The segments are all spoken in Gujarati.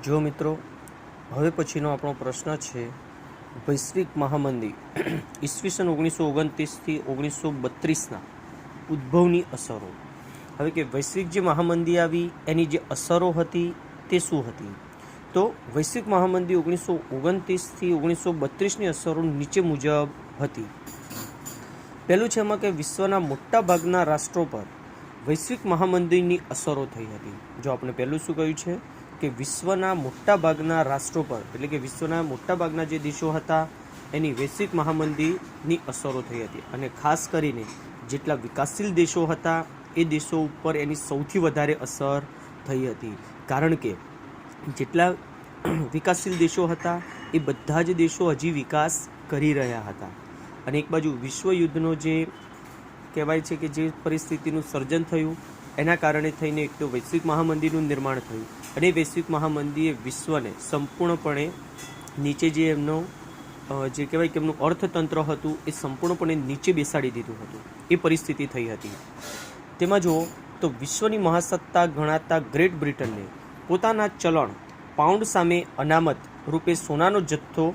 જો મિત્રો, હવે પછીનો આપણો પ્રશ્ન છે વૈશ્વિક મહામંદી ઈસવીસન 1929થી 1932ના ઉદ્ભવની અસરો. હવે કે વૈશ્વિક જે મહામંદી આવી એની જે અસરો હતી તે શું હતી? તો વૈશ્વિક મહામંદી 1929થી 1932ની અસરો નીચે મુજબ હતી. પહેલું છે એમાં કે વિશ્વના મોટા ભાગના રાષ્ટ્રો પર વૈશ્વિક મહામંદીની અસરો થઈ હતી. જો આપણે પહેલું શું કહ્યું છે કે વિશ્વના મોટા ભાગના રાષ્ટ્રો પર, એટલે કે વિશ્વના મોટા ભાગના જે દેશો હતા એની વૈશ્વિક મહામંદીની અસરો થઈ હતી. અને ખાસ કરીને જેટલા વિકાસશીલ દેશો હતા એ દેશો ઉપર એની સૌથી વધારે અસર થઈ હતી. કારણ કે જેટલા વિકાસશીલ દેશો હતા એ બધા જ દેશો હજી વિકાસ કરી રહ્યા હતા. અને એક બાજુ વિશ્વયુદ્ધનો જે કહેવાય છે કે જે પરિસ્થિતિનું સર્જન થયું એના કારણે થઈને એક તો વૈશ્વિક મહામંદીનું નિર્માણ થયું. અને વૈશ્વિક મહામંદીએ વિશ્વને સંપૂર્ણપણે નીચે જે એમનો જે કહેવાય કે એમનું અર્થતંત્ર હતું એ સંપૂર્ણપણે નીચે બેસાડી દીધું હતું. એ પરિસ્થિતિ થઈ હતી. તેમાં જુઓ તો વિશ્વની મહાસત્તા ગણાતા ગ્રેટ બ્રિટનને પોતાના ચલણ પાઉન્ડ સામે અનામત રૂપે સોનાનો જથ્થો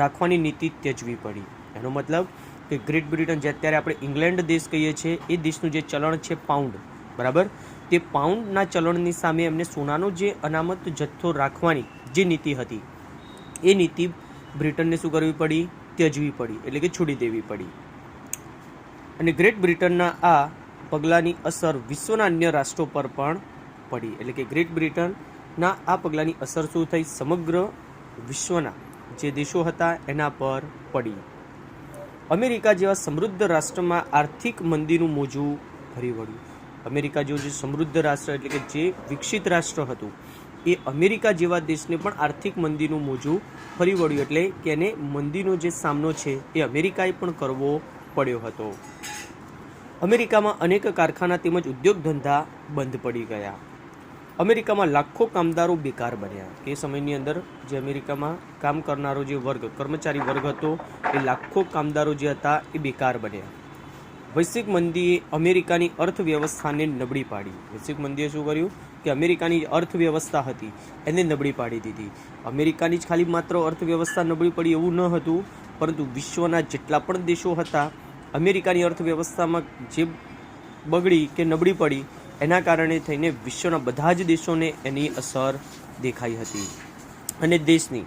રાખવાની નીતિ ત્યજવી પડી. એનો મતલબ કે ગ્રેટ બ્રિટન, જે અત્યારે આપણે ઇંગ્લેન્ડ દેશ કહીએ છીએ, એ દેશનું જે ચલણ છે પાઉન્ડ, બરાબર, તે પાઉન્ડના ચલણની સામે એમને સોનાનો જે અનામત જથ્થો રાખવાની જે નીતિ હતી એ નીતિ બ્રિટનને શું કરવી પડી? ત્યજવી પડી, એટલે કે છોડી દેવી પડી. અને ગ્રેટ બ્રિટનના આ પગલાંની અસર વિશ્વના અન્ય રાષ્ટ્રો પર પણ પડી. એટલે કે ગ્રેટ બ્રિટનના આ પગલાંની અસર શું થઈ? સમગ્ર વિશ્વના જે દેશો હતા એના પર પડી. અમેરિકા જેવા સમૃદ્ધ રાષ્ટ્રમાં આર્થિક મંદીનું મોજું ફરી વળ્યું. અમેરિકા જેવું જે સમૃદ્ધ રાષ્ટ્ર, એટલે કે જે વિકસિત રાષ્ટ્ર હતું, એ અમેરિકા જેવા દેશને પણ આર્થિક મંદીનું મોજું ફરી વળ્યું. એટલે કે એને મંદીનો જે સામનો છે એ અમેરિકાએ પણ કરવો પડ્યો હતો. અમેરિકામાં અનેક કારખાના તેમજ ઉદ્યોગ ધંધા બંધ પડી ગયા. અમેરિકામાં લાખો કામદારો બેકાર બન્યા. એ સમયની અંદર જે અમેરિકામાં કામ કરનારો જે વર્ગ, કર્મચારી વર્ગ હતો, એ લાખો કામદારો જે હતા એ બેકાર બન્યા. વૈશ્વિક મંદીએ અમેરિકાની અર્થવ્યવસ્થાને નબળી પાડી. વૈશ્વિક મંદીએ શું કર્યું કે અમેરિકાની અર્થવ્યવસ્થા હતી એને નબળી પાડી દીધી. અમેરિકાની જ ખાલી માત્ર અર્થવ્યવસ્થા નબળી પડી એવું ન હતું, પરંતુ વિશ્વના જેટલા પણ દેશો હતા અમેરિકાની અર્થવ્યવસ્થામાં જે બગડી કે નબળી પડી એના કારણે થઈને વિશ્વના બધા જ દેશોને એની અસર દેખાઈ હતી. અને દેશની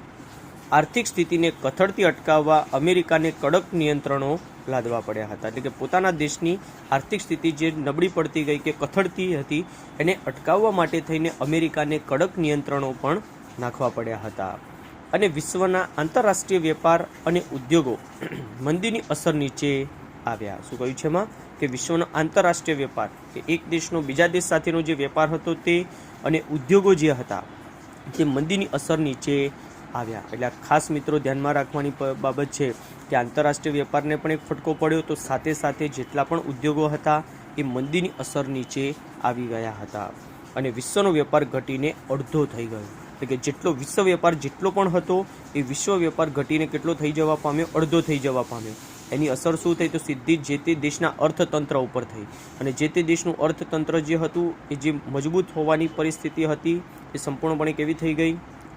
આર્થિક સ્થિતિને કથળતી અટકાવવા અમેરિકાને કડક નિયંત્રણો લાદવા પડ્યા હતા. એટલે કે પોતાના દેશની આર્થિક સ્થિતિ જે નબળી પડતી ગઈ કે કથળતી હતી એને અટકાવવા માટે થઈને અમેરિકાને કડક નિયંત્રણો પણ નાખવા પડ્યા હતા. અને વિશ્વના આંતરરાષ્ટ્રીય વેપાર અને ઉદ્યોગો મંદીની અસર નીચે આવ્યા. શું કહ્યું છે એમાં? કે વિશ્વનો આંતરરાષ્ટ્રીય વેપાર, કે એક દેશનો બીજા દેશ સાથેનો જે વેપાર હતો તે, અને ઉદ્યોગો જે હતા તે મંદીની અસર નીચે આવ્યા. એટલે ખાસ મિત્રો ધ્યાનમાં રાખવાની બાબત છે કે આંતરરાષ્ટ્રીય વેપારને પણ એક ફટકો પડ્યો, તો સાથે સાથે જેટલા પણ ઉદ્યોગો હતા એ મંદીની અસર નીચે આવી ગયા હતા. અને વિશ્વનો વેપાર ઘટીને અડધો થઈ ગયો. એટલે કે જેટલો વિશ્વ વેપાર જેટલો પણ હતો એ વિશ્વ વેપાર ઘટીને કેટલો થઈ જવા પામ્યો? અડધો થઈ જવા પામ્યો. એની અસર શું થઈ? તો સીધી જે તે દેશના અર્થતંત્ર ઉપર થઈ. અને જે તે દેશનું અર્થતંત્ર જે હતું એ જે મજબૂત હોવાની પરિસ્થિતિ હતી એ સંપૂર્ણપણે કેવી થઈ ગઈ?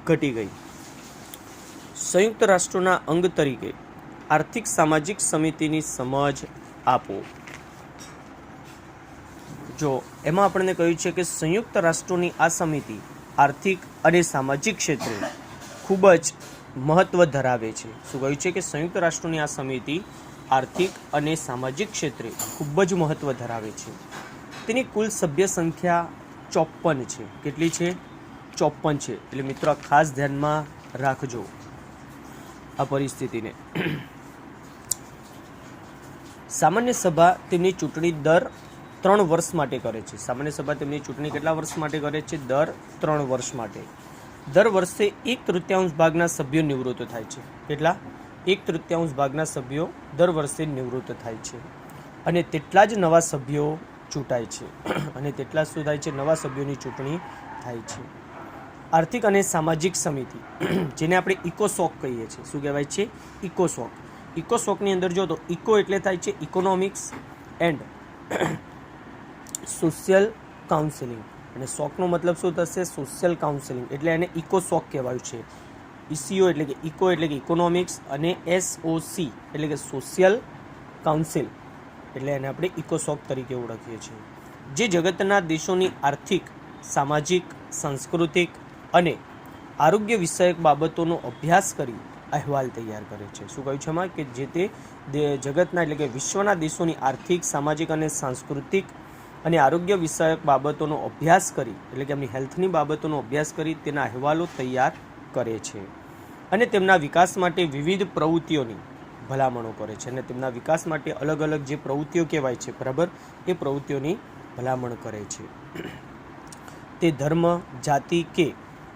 ઘટી ગઈ. સંયુક્ત રાષ્ટ્રોના અંગ તરીકે આર્થિક સામાજિક સમિતિની સમજ આપો. જો એમાં આપણને કહ્યું છે કે સંયુક્ત રાષ્ટ્રોની આ સમિતિ આર્થિક અને સામાજિક ક્ષેત્રે ખૂબ જ મહત્વ ધરાવે છે. શું કહ્યું છે? કે સંયુક્ત રાષ્ટ્રોની આ સમિતિ આર્થિક અને સામાજિક ક્ષેત્રે ખૂબ જ મહત્વ ધરાવે છે. તેની કુલ સભ્ય સંખ્યા 54 છે. કેટલી છે? 54 છે. એટલે મિત્રો ખાસ ધ્યાનમાં રાખજો આ પરિસ્થિતિને. સામાન્ય સભા તેમની ચૂંટણી દર 3 વર્ષ માટે કરે છે. સામાન્ય સભા તેમની ચૂંટણી કેટલા વર્ષ માટે કરે છે? દર 3 વર્ષ માટે. દર વર્ષે 1/3 ભાગના સભ્યો નિવૃત્ત થાય છે. કેટલા? 1/3 ભાગના સભ્યો દર વર્ષે નિવૃત્ત થાય છે. અને તેટલા જ નવા સભ્યો ચૂંટાય છે. અને તેટલા શું થાય છે? નવા સભ્યોની ચૂંટણી થાય છે. આર્થિક અને સામાજિક સમિતિ, જેને આપણે ઇકોસોક કહીએ છીએ. શું કહેવાય છે? ઇકોસોક. ઇકોસોકની અંદર જો તો ઇકો એટલે થાય છે ઇકોનોમિક્સ એન્ડ સોશિયલ કાઉન્સિલિંગ, અને સોકનો મતલબ શું થશે? સોશિયલ કાઉન્સેલિંગ, એટલે એને ઇકોસોક કહેવાયું છે. ઇસીઓ એટલે કે ઇકો એટલે કે ઇકોનોમિક્સ, અને એસઓસી એટલે કે સોશિયલ કાઉન્સિલ, એટલે એને આપણે ઇકોસોક તરીકે ઓળખીએ છીએ. જે જગતના દેશોની આર્થિક, સામાજિક, સાંસ્કૃતિક અને આરોગ્ય વિષયક બાબતોનો અભ્યાસ કરી અહેવાલ તૈયાર કરે છે. શું કહ્યું છે એમાં? કે જે તે જગતના એટલે કે વિશ્વના દેશોની આર્થિક, સામાજિક અને સાંસ્કૃતિક અને આરોગ્ય વિષયક બાબતોનો અભ્યાસ કરી, એટલે કે એમની હેલ્થની બાબતોનો અભ્યાસ કરી તેના અહેવાલો તૈયાર કરે છે અને તેમના વિકાસ માટે વિવિધ પ્રવૃત્તિઓની ભલામણો કરે છે. અને તેમના વિકાસ માટે અલગ અલગ જે પ્રવૃત્તિઓ કહેવાય છે, બરાબર, એ પ્રવૃત્તિઓની ભલામણ કરે છે. તે ધર્મ, જાતિ કે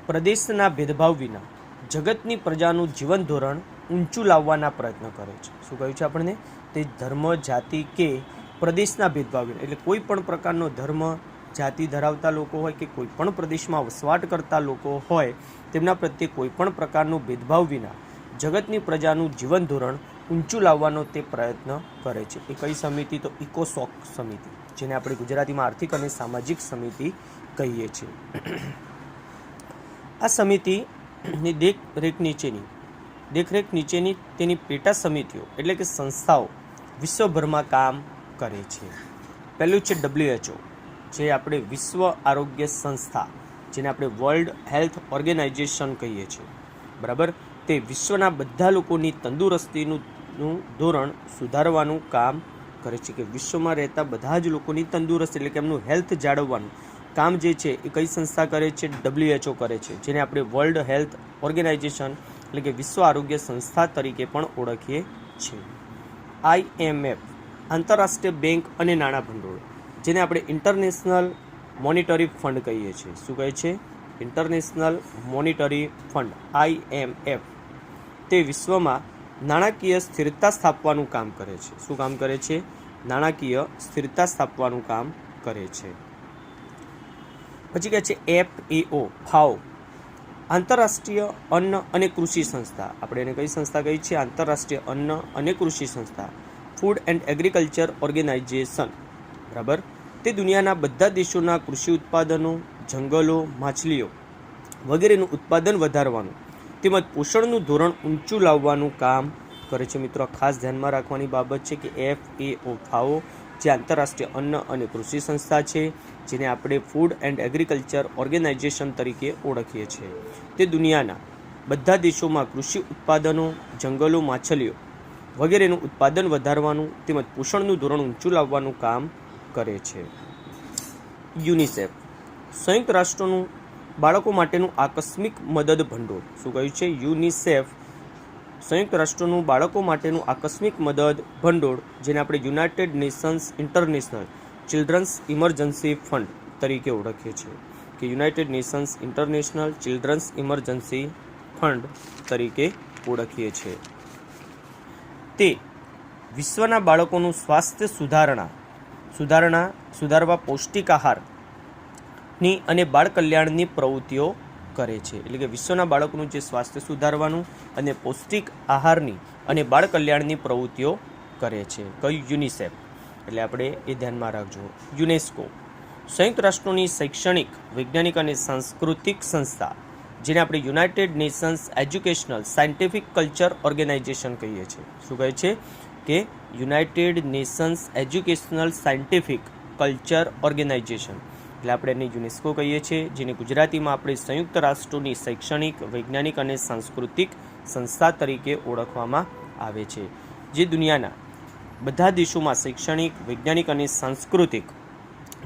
પ્રદેશના ભેદભાવ વિના જગતની પ્રજાનું જીવન ધોરણ ઊંચું લાવવાના પ્રયત્ન કરે છે. શું કહ્યું છે આપણને? તે ધર્મ, જાતિ કે પ્રદેશના ભેદભાવ વિના, એટલે કોઈ પણ પ્રકારનો ધર્મ, જાતિ ધરાવતા લોકો હોય કે કોઈ પણ પ્રદેશમાં વસવાટ કરતા લોકો હોય, તેમના પ્રત્યે કોઈ પણ પ્રકારનો ભેદભાવ વિના જગતની પ્રજાનું જીવન ધોરણ ઊંચું લાવવાનો તે પ્રયત્ન કરે છે. એ કઈ સમિતિ? તો ઇકોસોક સમિતિ, જેને આપણે ગુજરાતીમાં આર્થિક અને સામાજિક સમિતિ કહીએ છીએ. આ સમિતિની દેખરેખ નીચેની તેની પેટા સમિતિઓ એટલે કે સંસ્થાઓ વિશ્વભરમાં કામ કરે છે. પહેલું છે WHO, જે આપણે વિશ્વ આરોગ્ય સંસ્થા, જેને આપણે વર્લ્ડ હેલ્થ ઓર્ગેનાઇઝેશન કહીએ છીએ, બરાબર. તે વિશ્વના બધા લોકોની તંદુરસ્તીનું ધોરણ સુધારવાનું કામ કરે છે. કે વિશ્વમાં રહેતા બધા જ લોકોની તંદુરસ્તી એટલે કે એમનું હેલ્થ જાળવવાનું કામ જે છે એ કઈ સંસ્થા કરે છે? WHO કરે છે, જેને આપણે વર્લ્ડ હેલ્થ ઓર્ગેનાઇઝેશન એટલે કે વિશ્વ આરોગ્ય સંસ્થા તરીકે પણ ઓળખીએ છીએ. IMF, આંતરરાષ્ટ્રીય બેંક અને નાણાં ભંડોળ, જેને આપણે ઇન્ટરનેશનલ મોનિટરી ફંડ કહીએ છીએ. શું કહે છે? International monetary fund, IMF. તે વિશ્વમાં નાણાકીય સ્થિરતા સ્થાપવાનું કામ કરે છે. શું કામ કરે છે? નાણાકીય સ્થિરતા સ્થાપવાનું કામ કરે છે. પછી કહે છે FAO, આંતરરાષ્ટ્રીય અન્ન અને કૃષિ સંસ્થા. આપણે એને કઈ સંસ્થા કહી છે? આંતરરાષ્ટ્રીય અન્ન અને કૃષિ સંસ્થા, ફૂડ એન્ડ એગ્રીકલ્ચર ઓર્ગેનાઇઝેશન, બરાબર. તે દુનિયાના બધા દેશોના કૃષિ ઉત્પાદનો, જંગલો, માછલીઓ વગેરેનું ઉત્પાદન વધારવાનું તેમજ પોષણનું ધોરણ ઊંચું લાવવાનું કામ કરે છે. મિત્રો, ખાસ ધ્યાનમાં રાખવાની બાબત છે કે FAO, જે આંતરરાષ્ટ્રીય અન્ન અને કૃષિ સંસ્થા છે, જેને આપણે ફૂડ એન્ડ એગ્રીકલ્ચર ઓર્ગેનાઇઝેશન તરીકે ઓળખીએ છીએ, તે દુનિયાના બધા દેશોમાં કૃષિ ઉત્પાદનો, જંગલો, માછલીઓ વગેરેનું ઉત્પાદન વધારવાનું તેમજ પોષણનું ધોરણ ઊંચું લાવવાનું કામ કરે છે. યુનિસેફ, સંયુક્ત રાષ્ટ્રોનું બાળકો માટેનું આકસ્મિક મદદ ભંડોળ. શું કહ્યું છે? યુનિસેફ, સંયુક્ત રાષ્ટ્રોનું બાળકો માટેનું આકસ્મિક મદદ ભંડોળ, જેને આપણે United Nations International Children's Emergency Fund તરીકે ઓળખીએ છીએ. કે United Nations International Children's Emergency Fund તરીકે ઓળખીએ છીએ. તે વિશ્વના બાળકોનું સ્વાસ્થ્ય સુધારવા પૌષ્ટિક આહારની અને બાળ કલ્યાણની પ્રવૃત્તિઓ કરે છે. એટલે કે વિશ્વના બાળકોનું જે સ્વાસ્થ્ય સુધારવાનું અને પૌષ્ટિક આહારની અને બાળ કલ્યાણની પ્રવૃત્તિઓ કરે છે. કયું? યુનિસેફ. એટલે આપણે એ ધ્યાનમાં રાખજો. યુનેસ્કો, સંયુક્ત રાષ્ટ્રોની શૈક્ષણિક, વૈજ્ઞાનિક અને સાંસ્કૃતિક સંસ્થા, જેને આપણે United Nations Educational Scientific Culture Organization કહીએ છીએ. શું કહે છે? કે United Nations Educational Scientific Culture Organization, એટલે આપણે એને યુનેસ્કો કહીએ છીએ, જેને ગુજરાતીમાં આપણે સંયુક્ત રાષ્ટ્રોની શૈક્ષણિક, વૈજ્ઞાનિક અને સાંસ્કૃતિક સંસ્થા તરીકે ઓળખવામાં આવે છે, જે દુનિયાના બધા દેશોમાં શૈક્ષણિક, વૈજ્ઞાનિક અને સાંસ્કૃતિક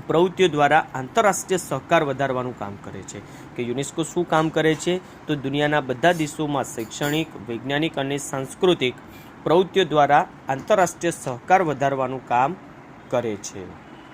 પ્રવૃત્તિઓ દ્વારા આંતરરાષ્ટ્રીય સહકાર વધારવાનું કામ કરે છે. કે યુનેસ્કો શું કામ કરે છે? તો દુનિયાના બધા દેશોમાં શૈક્ષણિક, વૈજ્ઞાનિક અને સાંસ્કૃતિક પ્રવૃત્તિઓ દ્વારા આંતરરાષ્ટ્રીય સહકાર વધારવાનું કામ કરે છે.